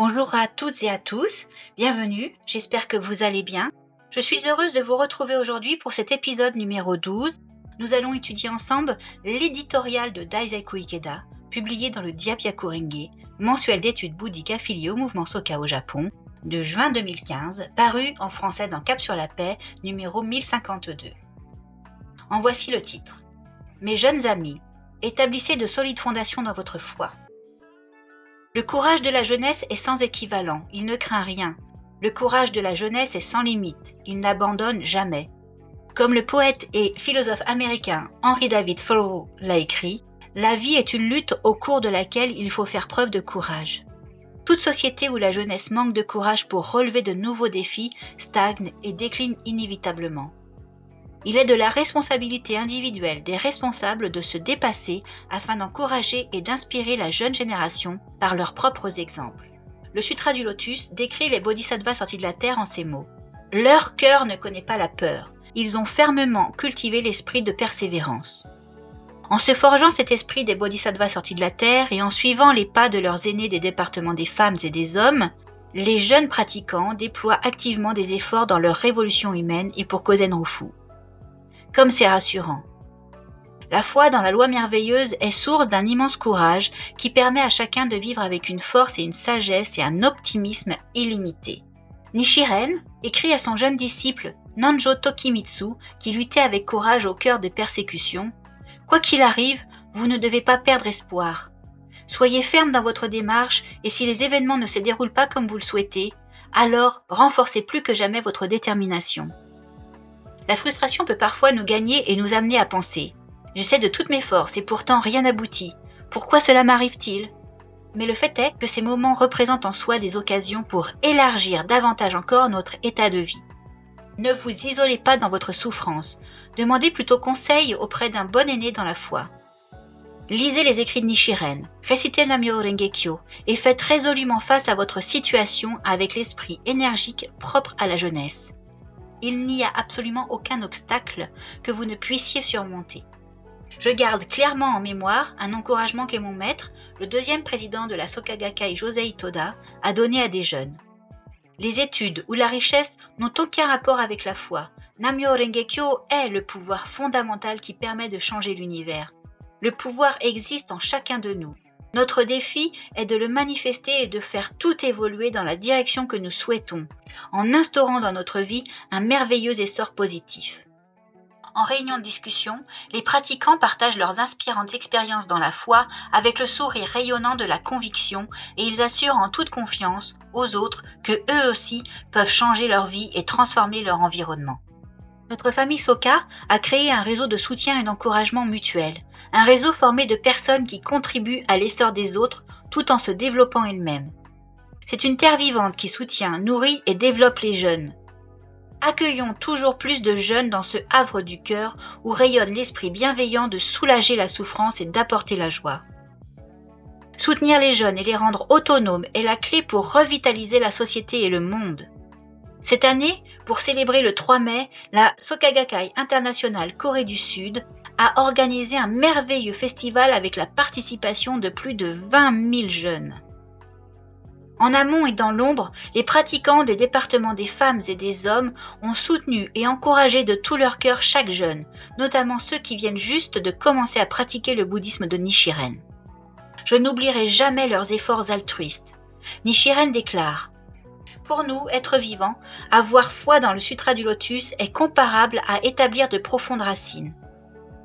Bonjour à toutes et à tous, bienvenue, j'espère que vous allez bien. Je suis heureuse de vous retrouver aujourd'hui pour cet épisode numéro 12. Nous allons étudier ensemble l'éditorial de Daisaku Ikeda, publié dans le Diabyaku-renge, mensuel d'études bouddhiques affilié au mouvement Soka au Japon, de juin 2015, paru en français dans Cap sur la paix, numéro 1052. En voici le titre. Mes jeunes amis, établissez de solides fondations dans votre foi. Le courage de la jeunesse est sans équivalent, il ne craint rien. Le courage de la jeunesse est sans limite, il n'abandonne jamais. Comme le poète et philosophe américain Henry David Thoreau l'a écrit, la vie est une lutte au cours de laquelle il faut faire preuve de courage. Toute société où la jeunesse manque de courage pour relever de nouveaux défis stagne et décline inévitablement. Il est de la responsabilité individuelle des responsables de se dépasser afin d'encourager et d'inspirer la jeune génération par leurs propres exemples. Le Sutra du Lotus décrit les bodhisattvas sortis de la terre en ces mots. Leur cœur ne connaît pas la peur. Ils ont fermement cultivé l'esprit de persévérance. En se forgeant cet esprit des bodhisattvas sortis de la terre et en suivant les pas de leurs aînés des départements des femmes et des hommes, les jeunes pratiquants déploient activement des efforts dans leur révolution humaine et pour Kozen Rufu. Comme c'est rassurant. La foi dans la loi merveilleuse est source d'un immense courage qui permet à chacun de vivre avec une force et une sagesse et un optimisme illimités. Nichiren écrit à son jeune disciple Nanjo Tokimitsu, qui luttait avec courage au cœur des persécutions, « Quoi qu'il arrive, vous ne devez pas perdre espoir. Soyez ferme dans votre démarche et si les événements ne se déroulent pas comme vous le souhaitez, alors renforcez plus que jamais votre détermination. » La frustration peut parfois nous gagner et nous amener à penser « J'essaie de toutes mes forces et pourtant rien n'aboutit. Pourquoi cela m'arrive-t-il » Mais le fait est que ces moments représentent en soi des occasions pour élargir davantage encore notre état de vie. Ne vous isolez pas dans votre souffrance. Demandez plutôt conseil auprès d'un bon aîné dans la foi. Lisez les écrits de Nichiren, récitez Nam-myoho Renge-kyo et faites résolument face à votre situation avec l'esprit énergique propre à la jeunesse. Il n'y a absolument aucun obstacle que vous ne puissiez surmonter. Je garde clairement en mémoire un encouragement que mon maître, le deuxième président de la Soka Gakkai Josei Toda, a donné à des jeunes. Les études ou la richesse n'ont aucun rapport avec la foi. Nam-myoho Renge-kyo est le pouvoir fondamental qui permet de changer l'univers. Le pouvoir existe en chacun de nous. Notre défi est de le manifester et de faire tout évoluer dans la direction que nous souhaitons, en instaurant dans notre vie un merveilleux essor positif. En réunion de discussion, les pratiquants partagent leurs inspirantes expériences dans la foi avec le sourire rayonnant de la conviction et ils assurent en toute confiance aux autres que eux aussi peuvent changer leur vie et transformer leur environnement. Notre famille Soka a créé un réseau de soutien et d'encouragement mutuel, un réseau formé de personnes qui contribuent à l'essor des autres tout en se développant elles-mêmes. C'est une terre vivante qui soutient, nourrit et développe les jeunes. Accueillons toujours plus de jeunes dans ce havre du cœur où rayonne l'esprit bienveillant de soulager la souffrance et d'apporter la joie. Soutenir les jeunes et les rendre autonomes est la clé pour revitaliser la société et le monde. Cette année, pour célébrer le 3 mai, la Soka Gakkai International Corée du Sud a organisé un merveilleux festival avec la participation de plus de 20 000 jeunes. En amont et dans l'ombre, les pratiquants des départements des femmes et des hommes ont soutenu et encouragé de tout leur cœur chaque jeune, notamment ceux qui viennent juste de commencer à pratiquer le bouddhisme de Nichiren. Je n'oublierai jamais leurs efforts altruistes. Nichiren déclare « Pour nous, êtres vivants, avoir foi dans le Sutra du Lotus est comparable à établir de profondes racines.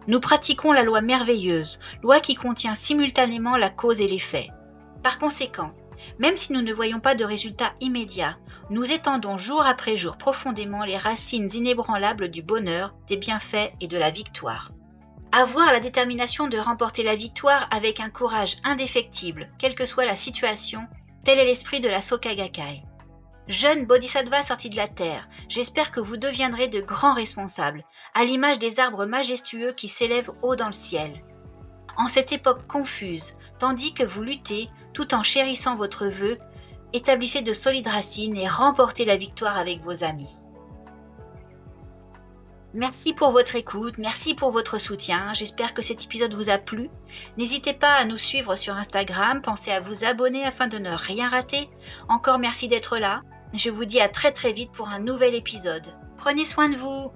Nous pratiquons la loi merveilleuse, loi qui contient simultanément la cause et l'effet. Par conséquent, même si nous ne voyons pas de résultats immédiats, nous étendons jour après jour profondément les racines inébranlables du bonheur, des bienfaits et de la victoire. Avoir la détermination de remporter la victoire avec un courage indéfectible, quelle que soit la situation, tel est l'esprit de la Soka Gakkai. Jeunes bodhisattvas sortis de la terre, j'espère que vous deviendrez de grands responsables, à l'image des arbres majestueux qui s'élèvent haut dans le ciel. En cette époque confuse, tandis que vous luttez, tout en chérissant votre vœu, établissez de solides racines et remportez la victoire avec vos amis. Merci pour votre écoute, merci pour votre soutien. J'espère que cet épisode vous a plu. N'hésitez pas à nous suivre sur Instagram, pensez à vous abonner afin de ne rien rater. Encore merci d'être là. Je vous dis à très vite pour un nouvel épisode. Prenez soin de vous.